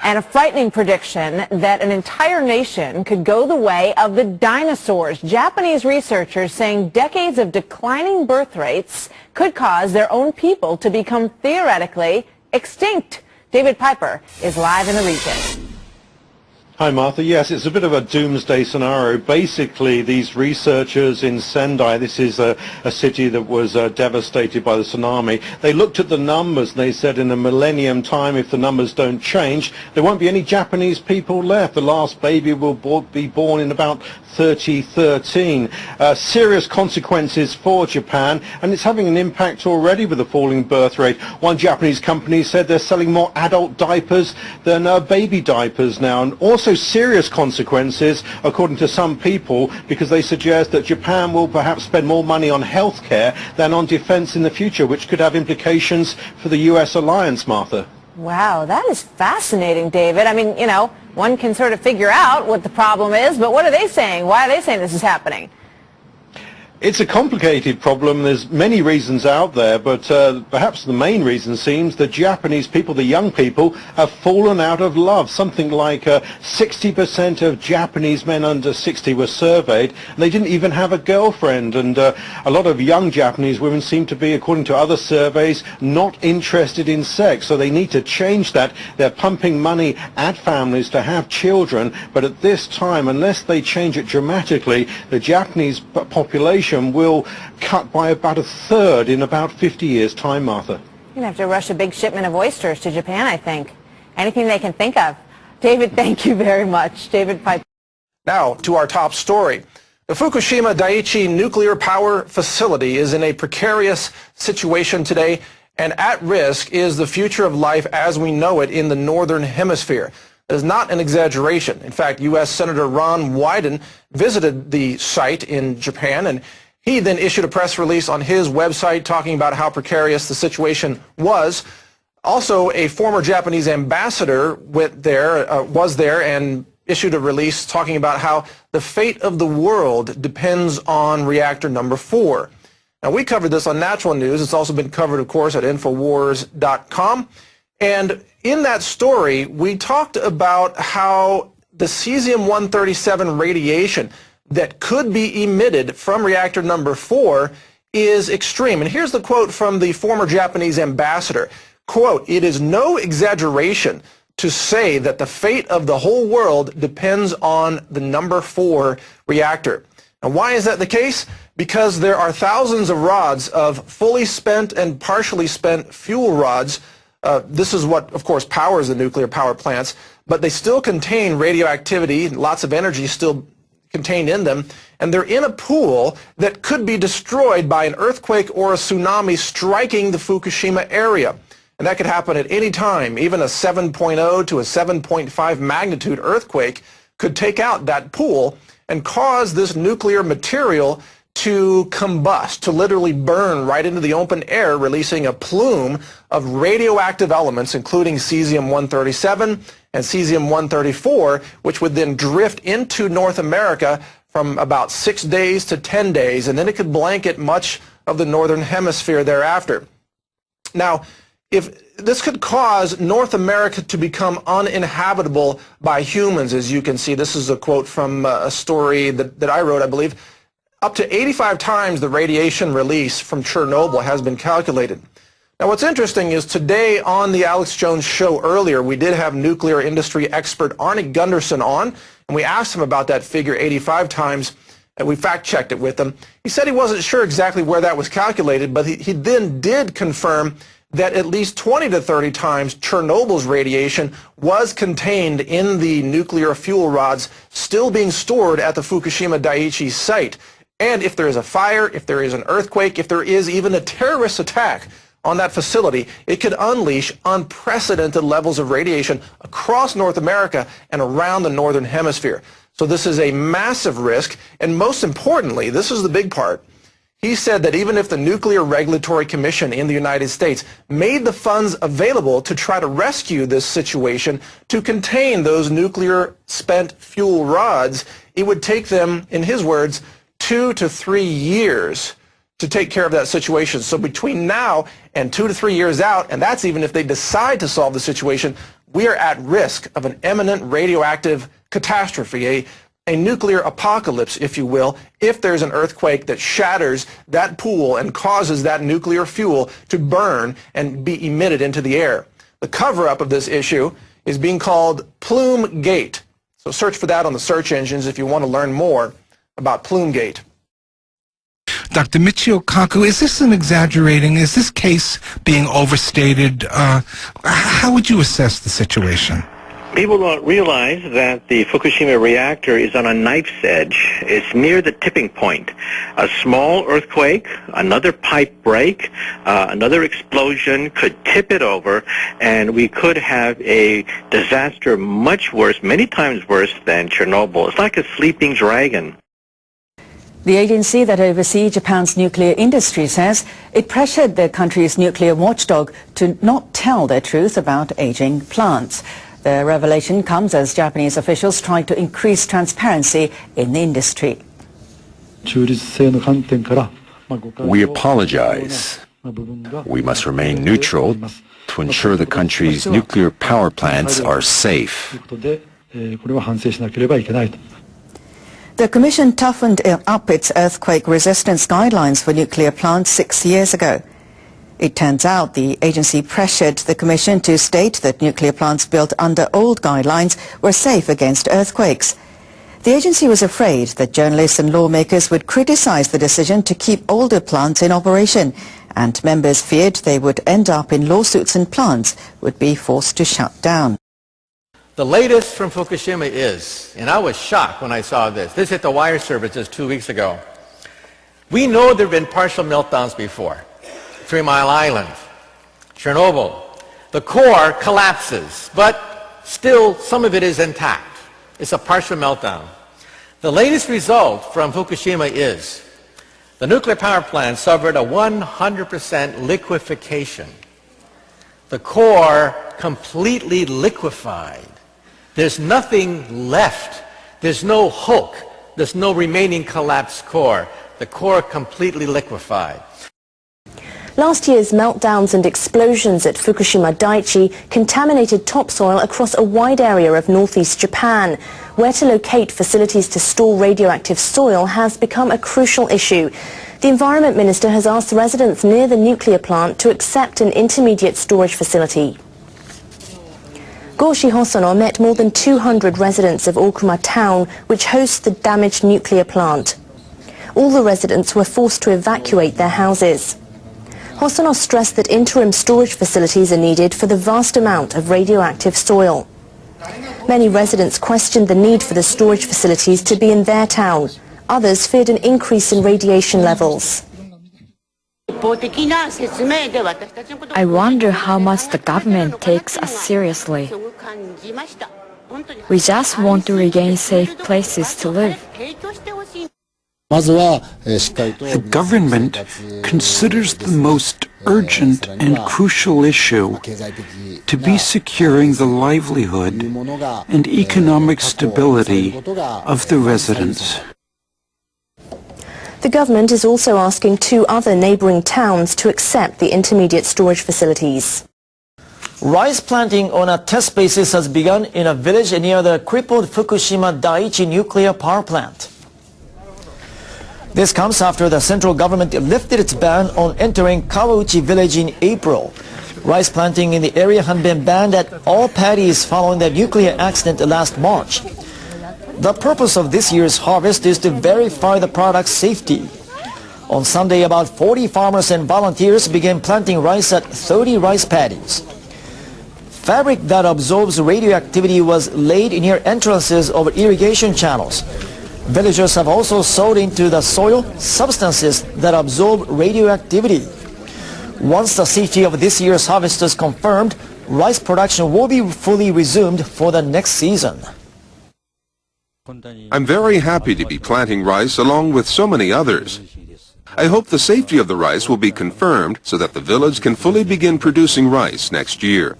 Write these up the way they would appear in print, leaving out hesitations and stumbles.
And a frightening prediction that an entire nation could go the way of the dinosaurs. Japanese researchers saying decades of declining birth rates could cause their own people to become theoretically extinct. David Piper is live in the region. Hi Martha, yes, it's a bit of a doomsday scenario. Basically, these researchers in Sendai, this is a city that was devastated by the tsunami, they looked at the numbers and they said in a millennium time, if the numbers don't change, there won't be any Japanese people left. The last baby will be born in about 2013. Serious consequences for Japan, and it's having an impact already with the falling birth rate. One Japanese company said they're selling more adult diapers than baby diapers now, and also serious consequences, according to some people, because they suggest that Japan will perhaps spend more money on healthcare than on defense in the future, which could have implications for the U.S. alliance, Martha. Wow, that is fascinating, David. I mean, you know, one can sort of figure out what the problem is, but what are they saying? Why are they saying this is happening? It's a complicated problem. There's many reasons out there, but perhaps the main reason seems the Japanese people, the young people, have fallen out of love. Something like 60% of Japanese men under 60 were surveyed, and they didn't even have a girlfriend. And a lot of young Japanese women seem to be, according to other surveys, not interested in sex. So they need to change that. They're pumping money at families to have children, but at this time, unless they change it dramatically, the Japanese population will cut by about a third in about 50 years' time, Martha. You're going to have to rush a big shipment of oysters to Japan, I think. Anything they can think of. David, thank you very much. David Piper. Now to our top story. The Fukushima Daiichi nuclear power facility is in a precarious situation today, and at risk is the future of life as we know it in the northern hemisphere. That is not an exaggeration. In fact, U.S. Senator Ron Wyden visited the site in Japan, and he then issued a press release on his website talking about how precarious the situation was. Also, a former Japanese ambassador was there and issued a release talking about how the fate of the world depends on reactor number 4. Now, we covered this on Natural News. It's also been covered, of course, at Infowars.com. And in that story, we talked about how the cesium-137 radiation that could be emitted from reactor number 4 is extreme. And here's the quote from the former Japanese ambassador. Quote, "It is no exaggeration to say that the fate of the whole world depends on the number 4 reactor." And why is that the case? Because there are thousands of rods of fully spent and partially spent fuel rods. This is what, of course, powers the nuclear power plants, but they still contain radioactivity, lots of energy still contained in them, and they're in a pool that could be destroyed by an earthquake or a tsunami striking the Fukushima area. And that could happen at any time. Even a 7.0 to a 7.5 magnitude earthquake could take out that pool and cause this nuclear material to combust, to literally burn right into the open air, releasing a plume of radioactive elements, including cesium-137 and cesium-134, which would then drift into North America from about 6 days to 10 days, and then it could blanket much of the northern hemisphere thereafter. Now, if this could cause North America to become uninhabitable by humans, as you can see. This is a quote from a story that I wrote, I believe. Up to 85 times the radiation release from Chernobyl has been calculated. Now, what's interesting is today on the Alex Jones show earlier, we did have nuclear industry expert Arne Gundersen on, and we asked him about that figure 85 times, and we fact-checked it with him. He said he wasn't sure exactly where that was calculated, but he then did confirm that at least 20 to 30 times Chernobyl's radiation was contained in the nuclear fuel rods still being stored at the Fukushima Daiichi site. And if there is a fire, if there is an earthquake, if there is even a terrorist attack on that facility, it could unleash unprecedented levels of radiation across North America and around the northern hemisphere. So this is a massive risk, and most importantly, this is the big part. He said that even if the Nuclear Regulatory Commission in the United States made the funds available to try to rescue this situation, to contain those nuclear spent fuel rods, it would take them, in his words, 2 to 3 years to take care of that situation. So between now and 2 to 3 years out, and that's even if they decide to solve the situation, we are at risk of an imminent radioactive catastrophe, a nuclear apocalypse, if you will, if there's an earthquake that shatters that pool and causes that nuclear fuel to burn and be emitted into the air. The cover-up of this issue is being called Plume Gate. So search for that on the search engines if you want to learn more about Plume Gate. Dr. Michio Kaku, is this an exaggerating? Is this case being overstated? How would you assess the situation? People don't realize that the Fukushima reactor is on a knife's edge. It's near the tipping point. A small earthquake, another pipe break, another explosion could tip it over, and we could have a disaster much worse, many times worse than Chernobyl. It's like a sleeping dragon. The agency that oversees Japan's nuclear industry says it pressured the country's nuclear watchdog to not tell the truth about aging plants. The revelation comes as Japanese officials try to increase transparency in the industry. We apologize. We must remain neutral to ensure the country's nuclear power plants are safe. The Commission toughened up its earthquake resistance guidelines for nuclear plants 6 years ago. It turns out the agency pressured the Commission to state that nuclear plants built under old guidelines were safe against earthquakes. The agency was afraid that journalists and lawmakers would criticize the decision to keep older plants in operation, and members feared they would end up in lawsuits and plants would be forced to shut down. The latest from Fukushima is, and I was shocked when I saw this hit the wire service just 2 weeks ago. We know there have been partial meltdowns before. 3 Mile Island, Chernobyl. The core collapses, but still some of it is intact. It's a partial meltdown. The latest result from Fukushima is the nuclear power plant suffered a 100% liquefaction. The core completely liquefied. There's nothing left. There's no hulk. There's no remaining collapsed core. The core completely liquefied. Last year's meltdowns and explosions at Fukushima Daiichi contaminated topsoil across a wide area of northeast Japan. Where to locate facilities to store radioactive soil has become a crucial issue. The Environment Minister has asked residents near the nuclear plant to accept an intermediate storage facility. Goshi Hosono met more than 200 residents of Okuma town, which hosts the damaged nuclear plant. All the residents were forced to evacuate their houses. Hosono stressed that interim storage facilities are needed for the vast amount of radioactive soil. Many residents questioned the need for the storage facilities to be in their town. Others feared an increase in radiation levels. I wonder how much the government takes us seriously. We just want to regain safe places to live. The government considers the most urgent and crucial issue to be securing the livelihood and economic stability of the residents. The government is also asking 2 other neighboring towns to accept the intermediate storage facilities. Rice planting on a test basis has begun in a village near the crippled Fukushima Daiichi nuclear power plant. This comes after the central government lifted its ban on entering Kawauchi village in April. Rice planting in the area had been banned at all paddies following the nuclear accident last March. The purpose of this year's harvest is to verify the product's safety. On Sunday, about 40 farmers and volunteers began planting rice at 30 rice paddies. Fabric that absorbs radioactivity was laid near entrances of irrigation channels. Villagers have also sowed into the soil substances that absorb radioactivity. Once the safety of this year's harvest is confirmed, rice production will be fully resumed for the next season. I'm very happy to be planting rice along with so many others. I hope the safety of the rice will be confirmed so that the village can fully begin producing rice next year.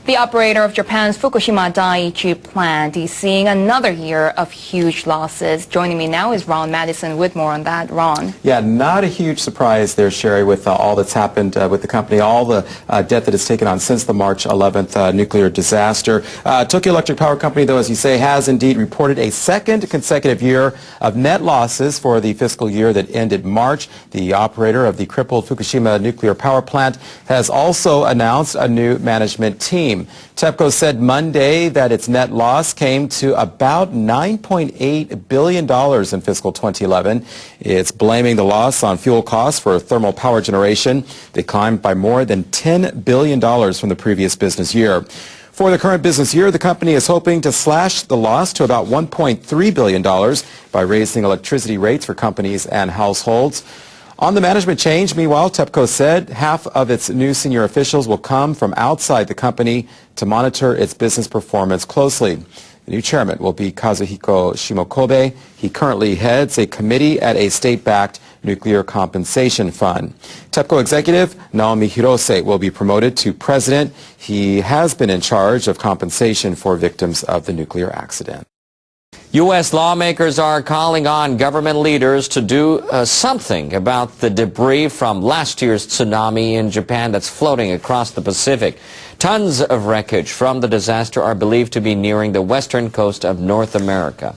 The operator of Japan's Fukushima Daiichi plant is seeing another year of huge losses. Joining me now is Ron Madison with more on that. Ron. Yeah, not a huge surprise there, Sherry, with all that's happened with the company, all the debt that it's taken on since the March 11th nuclear disaster. Tokyo Electric Power Company, though, as you say, has indeed reported a second consecutive year of net losses for the fiscal year that ended March. The operator of the crippled Fukushima nuclear power plant has also announced a new management team. TEPCO said Monday that its net loss came to about $9.8 billion in fiscal 2011. It's blaming the loss on fuel costs for thermal power generation. They climbed by more than $10 billion from the previous business year. For the current business year, the company is hoping to slash the loss to about $1.3 billion by raising electricity rates for companies and households. On the management change, meanwhile, TEPCO said half of its new senior officials will come from outside the company to monitor its business performance closely. The new chairman will be Kazuhiko Shimokobe. He currently heads a committee at a state-backed nuclear compensation fund. TEPCO executive Naomi Hirose will be promoted to president. He has been in charge of compensation for victims of the nuclear accident. U.S. lawmakers are calling on government leaders to do something about the debris from last year's tsunami in Japan that's floating across the Pacific. Tons of wreckage from the disaster are believed to be nearing the western coast of North America.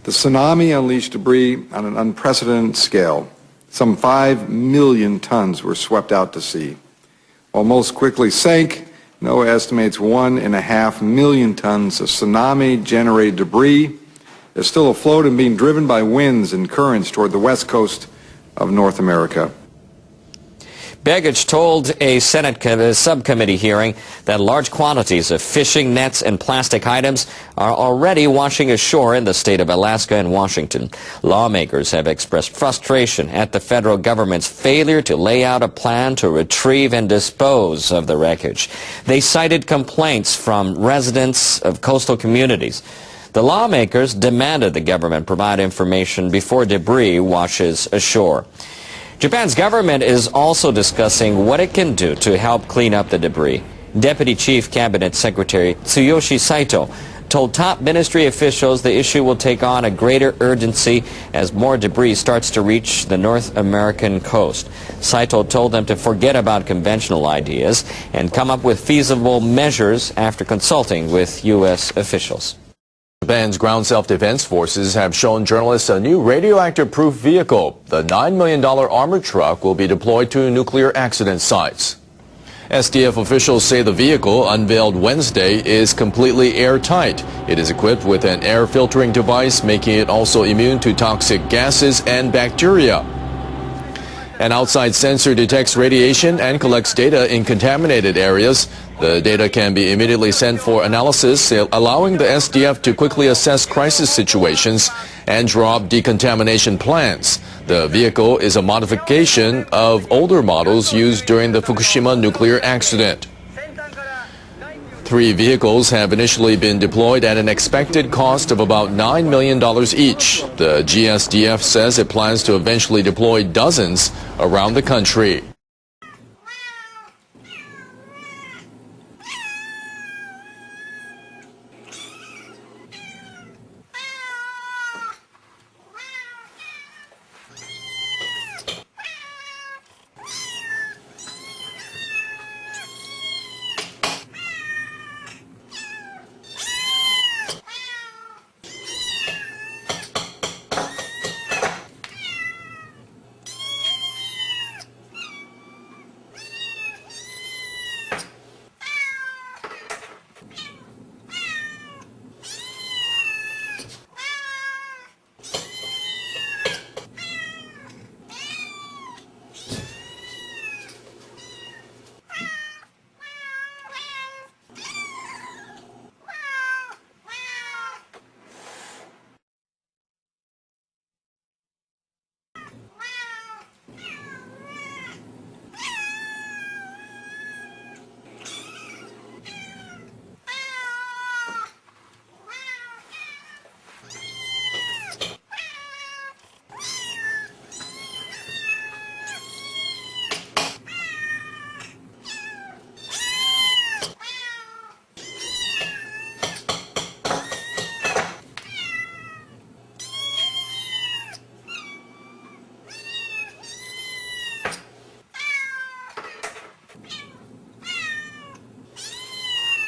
The tsunami unleashed debris on an unprecedented scale. Some 5 million tons were swept out to sea. While most quickly sank, NOAA estimates 1.5 million tons of tsunami-generated debris is still afloat and being driven by winds and currents toward the west coast of North America. Begich told a Senate subcommittee hearing that large quantities of fishing nets and plastic items are already washing ashore in the state of Alaska and Washington. Lawmakers have expressed frustration at the federal government's failure to lay out a plan to retrieve and dispose of the wreckage. They cited complaints from residents of coastal communities. The lawmakers demanded the government provide information before debris washes ashore. Japan's government is also discussing what it can do to help clean up the debris. Deputy Chief Cabinet Secretary Tsuyoshi Saito told top ministry officials the issue will take on a greater urgency as more debris starts to reach the North American coast. Saito told them to forget about conventional ideas and come up with feasible measures after consulting with U.S. officials. Japan's ground self-defense forces have shown journalists a new radioactive-proof vehicle. The $9 million armored truck will be deployed to nuclear accident sites. SDF officials say the vehicle, unveiled Wednesday, is completely airtight. It is equipped with an air filtering device, making it also immune to toxic gases and bacteria. An outside sensor detects radiation and collects data in contaminated areas. The data can be immediately sent for analysis, allowing the SDF to quickly assess crisis situations and draw up decontamination plans. The vehicle is a modification of older models used during the Fukushima nuclear accident. 3 vehicles have initially been deployed at an expected cost of about $9 million each. The GSDF says it plans to eventually deploy dozens around the country.